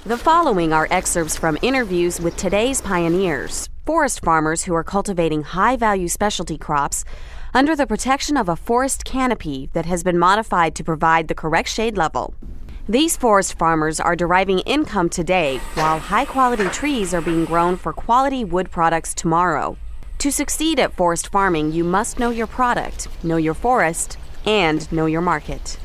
The following are excerpts from interviews with today's pioneers, forest farmers who are cultivating high-value specialty crops under the protection of a forest canopy that has been modified to provide the correct shade level. These forest farmers are deriving income today while high-quality trees are being grown for quality wood products tomorrow. To succeed at forest farming, you must know your product, know your forest, and know your market.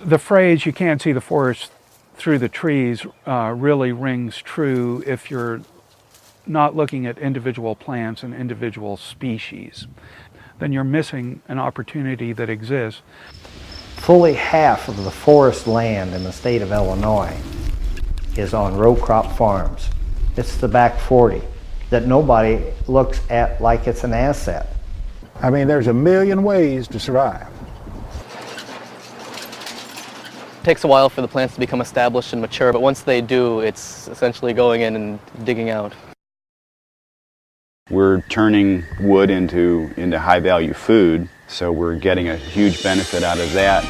The phrase, "you can't see the forest through the trees," really rings true if you're not looking at individual plants and individual species. Then you're missing an opportunity that exists. Fully half of the forest land in the state of Illinois is on row crop farms. It's the back 40 that nobody looks at like it's an asset. I mean, there's a million ways to survive. It takes a while for the plants to become established and mature, but once they do, it's essentially going in and digging out. We're turning wood into high-value food, so we're getting a huge benefit out of that.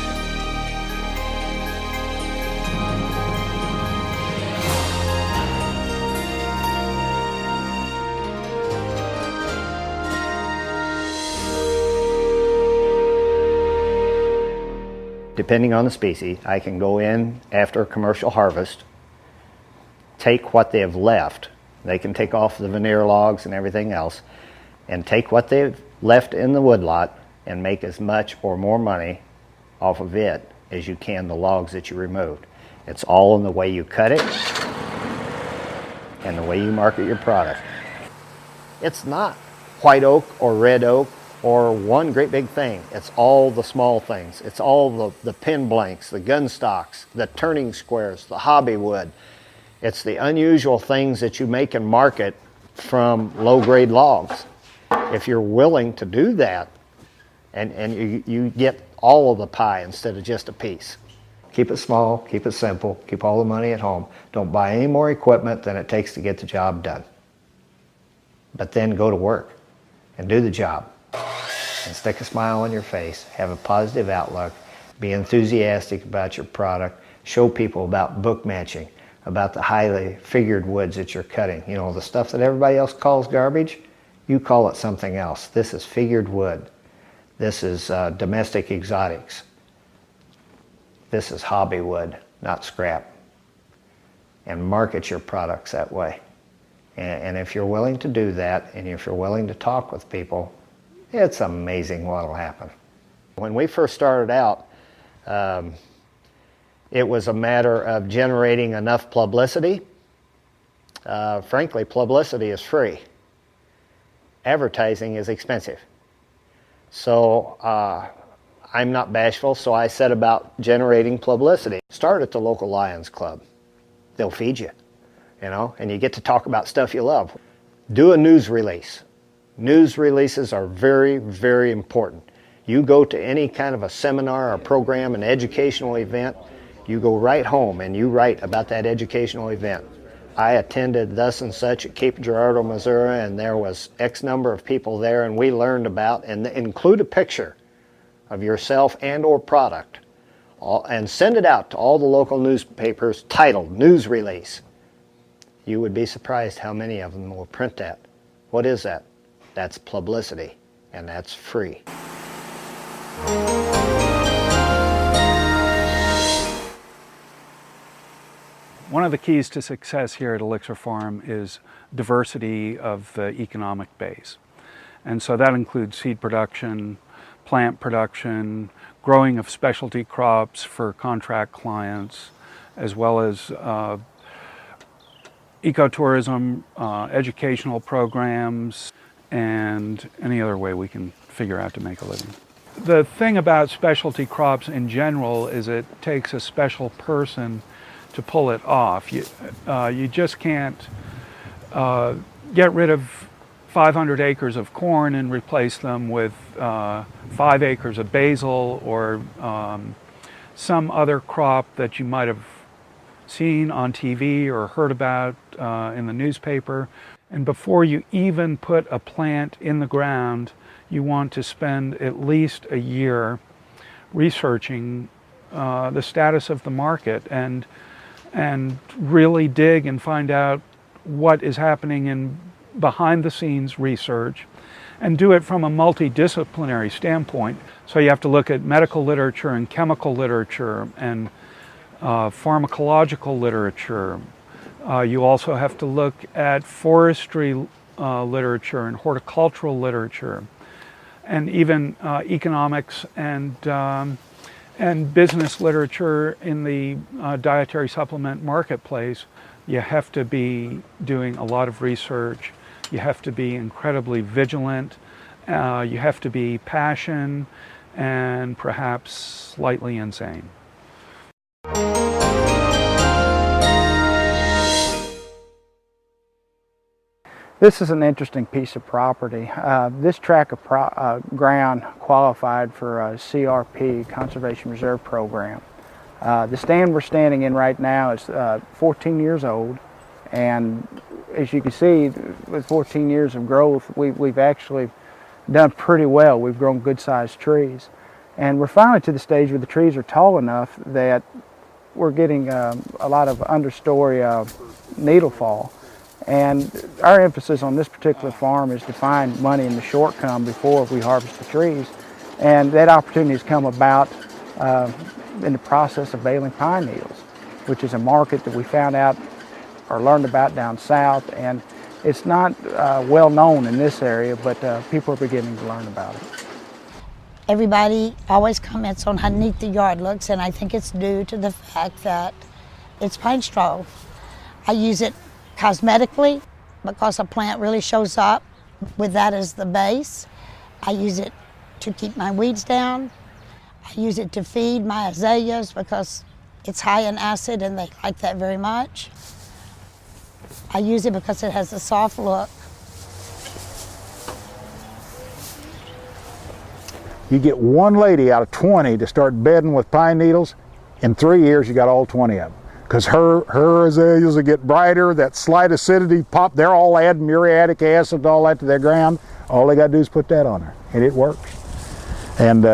Depending on the species, I can go in after a commercial harvest, take what they have left. They can take off the veneer logs and everything else, and take what they've left in the woodlot and make as much or more money off of it as you can the logs that you removed. It's all in the way you cut it and the way you market your product. It's not white oak or red oak or one great big thing. It's all the small things. It's all the pin blanks, the gun stocks, the turning squares, the hobby wood. It's the unusual things that you make and market from low-grade logs. If you're willing to do that, and you get all of the pie instead of just a piece. Keep it small, keep it simple, keep all the money at home. Don't buy any more equipment than it takes to get the job done. But then go to work and do the job. And stick a smile on your face, have a positive outlook, be enthusiastic about your product, show people about book matching, about the highly figured woods that you're cutting. You know, the stuff that everybody else calls garbage, you call it something else. This is figured wood. This is domestic exotics. This is hobby wood, not scrap. And market your products that way. And if you're willing to do that, and if you're willing to talk with people, it's amazing what will happen. When we first started out, it was a matter of generating enough publicity. Frankly, publicity is free. Advertising is expensive. So I'm not bashful, so I set about generating publicity. Start at the local Lions Club. They'll feed you, you know, and you get to talk about stuff you love. Do a news release. News releases are very, very important. You go to any kind of a seminar or program, an educational event, you go right home and you write about that educational event. I attended thus and such at Cape Girardeau, Missouri, and there was X number of people there, and we learned about, and include a picture of yourself and or product, and send it out to all the local newspapers titled News Release. You would be surprised how many of them will print that. What is that? That's publicity, and that's free. One of the keys to success here at Elixir Farm is diversity of the economic base. And so that includes seed production, plant production, growing of specialty crops for contract clients, as well as ecotourism, educational programs, and any other way we can figure out to make a living. The thing about specialty crops in general is it takes a special person to pull it off. You just can't get rid of 500 acres of corn and replace them with 5 acres of basil or some other crop that you might have seen on TV or heard about in the newspaper. And before you even put a plant in the ground, you want to spend at least a year researching the status of the market and and really dig and find out what is happening in behind the scenes research, and do it from a multidisciplinary standpoint. So you have to look at medical literature and chemical literature and pharmacological literature. You also have to look at forestry literature and horticultural literature, and even economics and business literature in the dietary supplement marketplace. You have to be doing a lot of research. You have to be incredibly vigilant. You have to be passionate and perhaps slightly insane. This is an interesting piece of property. This tract of ground qualified for a CRP, Conservation Reserve Program. The stand we're standing in right now is 14 years old, and as you can see, with 14 years of growth, we've actually done pretty well. We've grown good-sized trees, and we're finally to the stage where the trees are tall enough that we're getting a lot of understory needle fall. And our emphasis on this particular farm is to find money in the short term before we harvest the trees. And that opportunity has come about in the process of baling pine needles, which is a market that we found out or learned about down south. And it's not well known in this area, but people are beginning to learn about it. Everybody always comments on how neat the yard looks, and I think it's due to the fact that it's pine straw. I use it cosmetically because a plant really shows up with that as the base. I use it to keep my weeds down. I use it to feed my azaleas because it's high in acid and they like that very much. I use it because it has a soft look. You get one lady out of 20 to start bedding with pine needles, in 3 years you got all 20 of them. Because her azaleas will get brighter, that slight acidity pop, they're all adding muriatic acid and all that to their ground. All they got to do is put that on her, and it works. And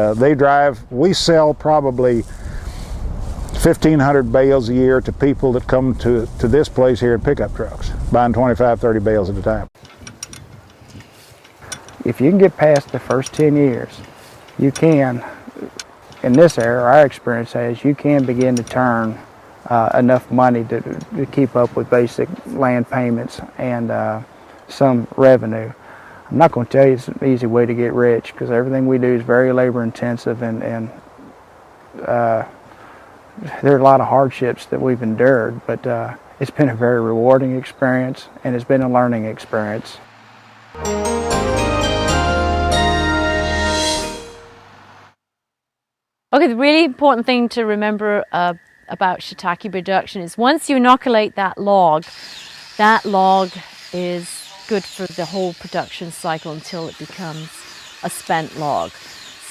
we sell probably 1,500 bales a year to people that come to this place here in pickup trucks, buying 25, 30 bales at a time. If you can get past the first 10 years, you can, in this area, our experience says, you can begin to turn enough money to keep up with basic land payments and some revenue. I'm not going to tell you it's an easy way to get rich, because everything we do is very labor intensive, and there are a lot of hardships that we've endured, but it's been a very rewarding experience, and it's been a learning experience. Okay, the really important thing to remember about shiitake production is once you inoculate that log is good for the whole production cycle until it becomes a spent log.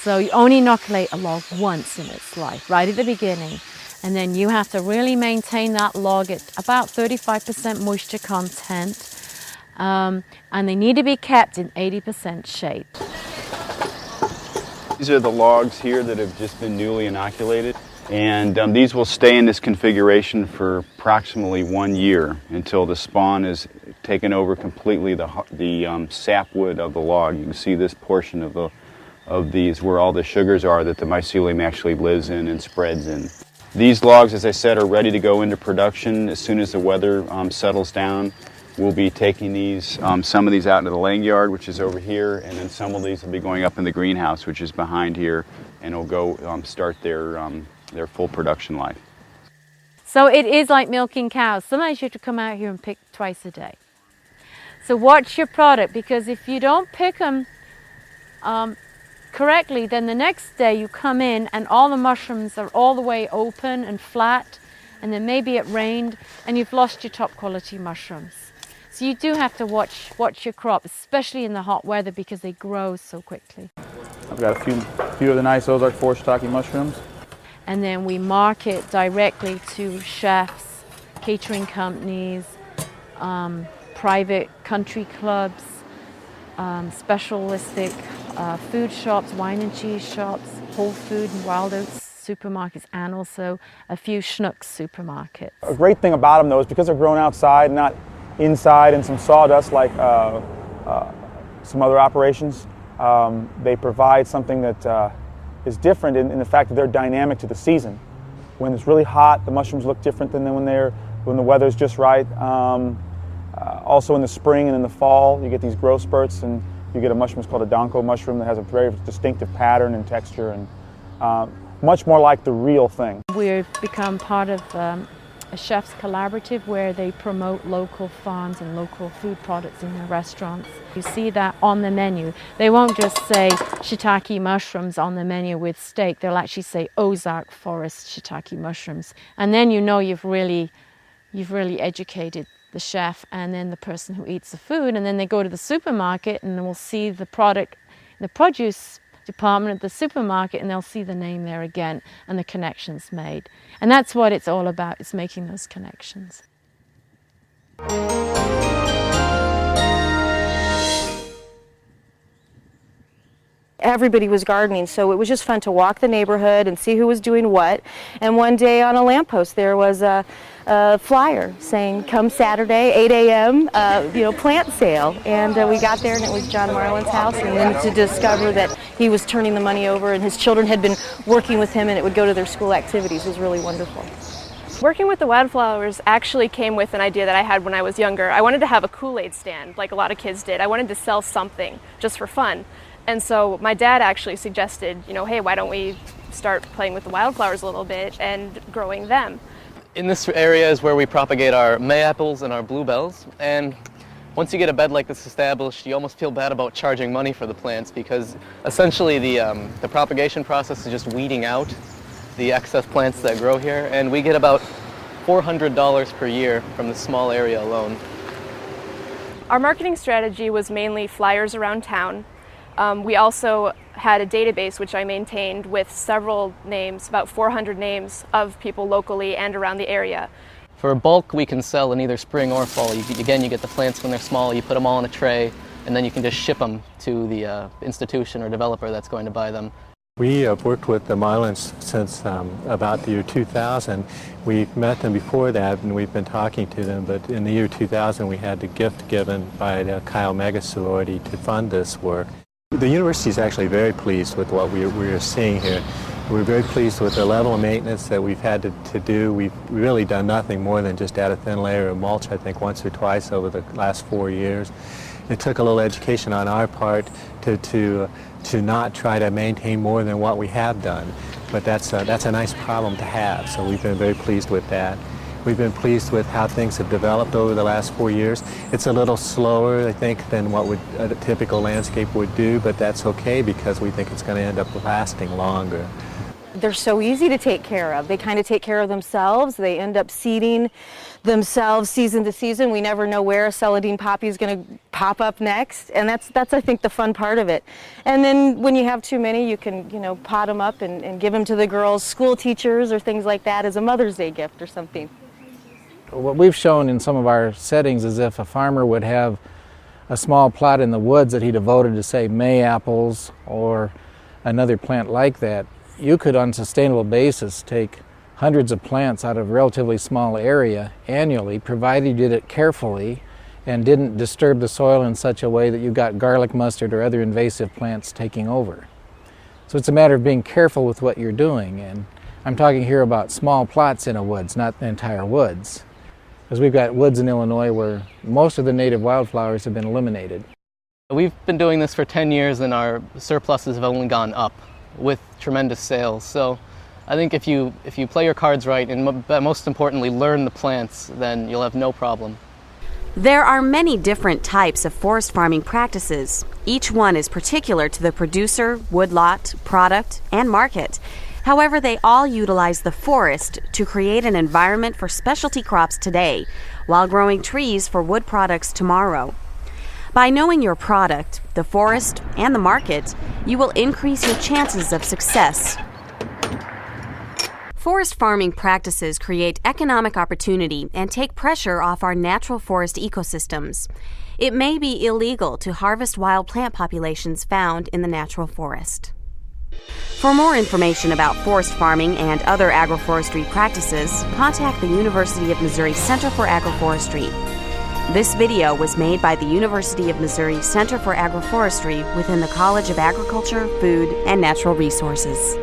So you only inoculate a log once in its life, right at the beginning, and then you have to really maintain that log at about 35% moisture content, and they need to be kept in 80% shape. These are the logs here that have just been newly inoculated, and these will stay in this configuration for approximately 1 year until the spawn is taken over completely the sapwood of the log. You can see this portion of these where all the sugars are that the mycelium actually lives in and spreads in. These logs, as I said, are ready to go into production as soon as the weather settles down. We'll be taking these, some of these out into the laying yard, which is over here, and then some of these will be going up in the greenhouse, which is behind here, and will go start their full production life. So it is like milking cows. Sometimes you have to come out here and pick twice a day. So watch your product, because if you don't pick them correctly, then the next day you come in and all the mushrooms are all the way open and flat, and then maybe it rained and you've lost your top quality mushrooms. So you do have to watch your crop, especially in the hot weather, because they grow so quickly. I've got a few of the nice Ozark Forest shiitake mushrooms. And then we market directly to chefs, catering companies, private country clubs, specialistic food shops, wine and cheese shops, Whole Food and Wild Oats supermarkets and also a few Schnucks supermarkets. A great thing about them, though, is because they're grown outside, not inside in some sawdust like some other operations. They provide something that is different in the fact that they're dynamic to the season. When it's really hot, the mushrooms look different than when the weather's just right. Also in the spring and in the fall, you get these growth spurts, and you get a mushroom that's called a donko mushroom that has a very distinctive pattern and texture, and much more like the real thing. We've become part of a chef's collaborative where they promote local farms and local food products in their restaurants. You see that on the menu. They won't just say shiitake mushrooms on the menu with steak. They'll actually say Ozark Forest shiitake mushrooms. And then you know you've really educated the chef and then the person who eats the food. And then they go to the supermarket and we'll see the product in the produce department at the supermarket, and they'll see the name there again and the connections made. And that's what it's all about, is making those connections. Everybody was gardening, so it was just fun to walk the neighborhood and see who was doing what. And one day on a lamppost there was a flyer saying, "Come Saturday, 8 a.m., plant sale." And we got there, and it was John Marlin's house. And then to discover that he was turning the money over, and his children had been working with him, and it would go to their school activities, was really wonderful. Working with the Wildflowers actually came with an idea that I had when I was younger. I wanted to have a Kool-Aid stand, like a lot of kids did. I wanted to sell something just for fun. And so my dad actually suggested, hey, why don't we start playing with the wildflowers a little bit and growing them. In this area is where we propagate our Mayapples and our bluebells. And once you get a bed like this established, you almost feel bad about charging money for the plants, because essentially the propagation process is just weeding out the excess plants that grow here. And we get about $400 per year from this small area alone. Our marketing strategy was mainly flyers around town. We also had a database which I maintained with several names, about 400 names of people locally and around the area. For bulk, we can sell in either spring or fall. You get the plants when they're small, you put them all in a tray, and then you can just ship them to the institution or developer that's going to buy them. We have worked with the Marlins since about the year 2000. We've met them before that, and we've been talking to them, but in the year 2000 we had the gift given by the Chi Omega sorority to fund this work. The university is actually very pleased with what we're seeing here. We're very pleased with the level of maintenance that we've had to do. We've really done nothing more than just add a thin layer of mulch, I think, once or twice over the last 4 years. It took a little education on our part to not try to maintain more than what we have done. But that's a nice problem to have, so we've been very pleased with that. We've been pleased with how things have developed over the last 4 years. It's a little slower, I think, than what a typical landscape would do, but that's okay because we think it's going to end up lasting longer. They're so easy to take care of. They kind of take care of themselves. They end up seeding themselves season to season. We never know where a celandine poppy is going to pop up next, and that's I think the fun part of it. And then when you have too many, you can pot them up and give them to the girls' school teachers or things like that as a Mother's Day gift or something. What we've shown in some of our settings is if a farmer would have a small plot in the woods that he devoted to, say, Mayapples or another plant like that, you could on a sustainable basis take hundreds of plants out of a relatively small area annually, provided you did it carefully and didn't disturb the soil in such a way that you got garlic mustard or other invasive plants taking over. So it's a matter of being careful with what you're doing, and I'm talking here about small plots in a woods, not the entire woods. Because we've got woods in Illinois where most of the native wildflowers have been eliminated. We've been doing this for 10 years and our surpluses have only gone up with tremendous sales. So I think if you play your cards right and most importantly learn the plants, then you'll have no problem. There are many different types of forest farming practices. Each one is particular to the producer, woodlot, product, and market. However, they all utilize the forest to create an environment for specialty crops today, while growing trees for wood products tomorrow. By knowing your product, the forest, and the market, you will increase your chances of success. Forest farming practices create economic opportunity and take pressure off our natural forest ecosystems. It may be illegal to harvest wild plant populations found in the natural forest. For more information about forest farming and other agroforestry practices, contact the University of Missouri Center for Agroforestry. This video was made by the University of Missouri Center for Agroforestry within the College of Agriculture, Food, and Natural Resources.